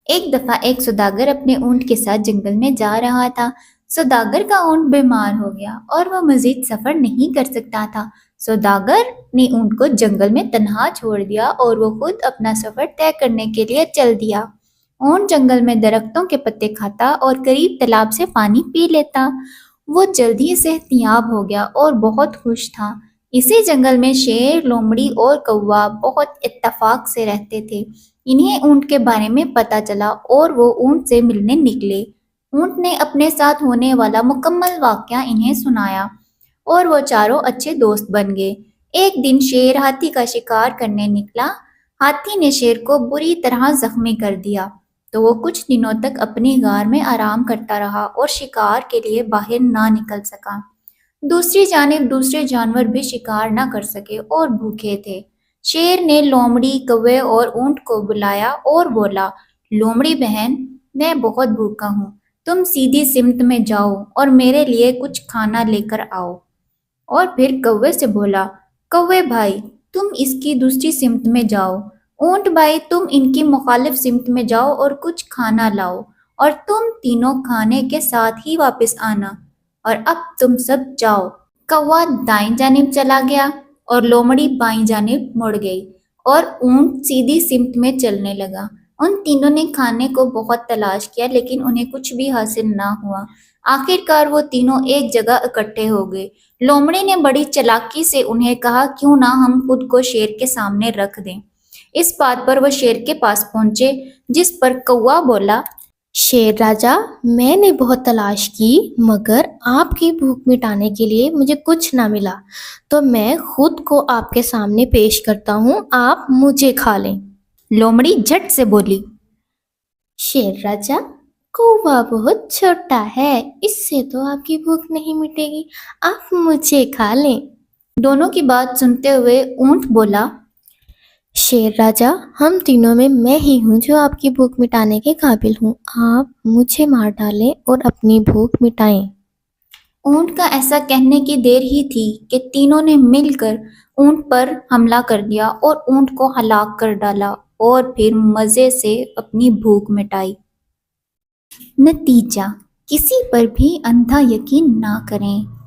ایک دفعہ ایک سوداگر اپنے اونٹ کے ساتھ جنگل میں جا رہا تھا۔ سوداگر کا اونٹ بیمار ہو گیا اور وہ مزید سفر نہیں کر سکتا تھا۔ سوداگر نے اونٹ کو جنگل میں تنہا چھوڑ دیا اور وہ خود اپنا سفر طے کرنے کے لیے چل دیا۔ اونٹ جنگل میں درختوں کے پتے کھاتا اور قریب تالاب سے پانی پی لیتا۔ وہ جلدی صحت یاب ہو گیا اور بہت خوش تھا۔ اسی جنگل میں شیر، لومڑی اور کوا بہت اتفاق سے رہتے تھے۔ انہیں اونٹ کے بارے میں پتہ چلا اور وہ اونٹ سے ملنے نکلے۔ اونٹ نے اپنے ساتھ ہونے والا مکمل واقعہ انہیں سنایا اور وہ چاروں اچھے دوست بن گئے۔ ایک دن شیر ہاتھی کا شکار کرنے نکلا۔ ہاتھی نے شیر کو بری طرح زخمی کر دیا تو وہ کچھ دنوں تک اپنی غار میں آرام کرتا رہا اور شکار کے لیے باہر نہ نکل سکا۔ دوسری جانب دوسرے جانور بھی شکار نہ کر سکے اور بھوکے تھے۔ شیر نے لومڑی، کوے اور اونٹ کو بلایا اور بولا، لومڑی بہن، میں بہت بھوکا ہوں، تم سیدھی سمت میں جاؤ اور میرے لیے کچھ کھانا لے کر آؤ۔ اور پھر کوے سے بولا، کوے بھائی، تم اس کی دوسری سمت میں جاؤ۔ اونٹ بھائی، تم ان کی مخالف سمت میں جاؤ اور کچھ کھانا لاؤ، اور تم تینوں کھانے کے ساتھ ہی واپس آنا۔ اور اب تم سب جاؤ۔ کوا دائیں جانب چلا گیا اور لومڑی بائیں جانب مڑ گئی اور اونٹ سیدھی سمت میں چلنے لگا۔ ان تینوں نے کھانے کو بہت تلاش کیا لیکن انہیں کچھ بھی حاصل نہ ہوا۔ آخر کار وہ تینوں ایک جگہ اکٹھے ہو گئے۔ لومڑی نے بڑی چالاکی سے انہیں کہا، کیوں نہ ہم خود کو شیر کے سامنے رکھ دیں۔ اس بات پر وہ شیر کے پاس پہنچے، جس پر کوا بولا، شیر راجا، میں نے بہت تلاش کی مگر آپ کی بھوک مٹانے کے لیے مجھے کچھ نہ ملا، تو میں خود کو آپ کے سامنے پیش کرتا ہوں، آپ مجھے کھا لیں۔ لومڑی جھٹ سے بولی، شیر راجا، کوا بہت چھوٹا ہے، اس سے تو آپ کی بھوک نہیں مٹے گی، آپ مجھے کھا لیں۔ دونوں کی بات سنتے ہوئے اونٹ بولا، شیر راجا، ہم تینوں میں ہی ہوں جو آپ کی بھوک مٹانے کے قابل ہوں، آپ مجھے مار ڈالیں اور اپنی بھوک مٹائیں۔ اونٹ کا ایسا کہنے کی دیر ہی تھی کہ تینوں نے مل کر اونٹ پر حملہ کر دیا اور اونٹ کو ہلاک کر ڈالا اور پھر مزے سے اپنی بھوک مٹائی۔ نتیجہ: کسی پر بھی اندھا یقین نہ کریں۔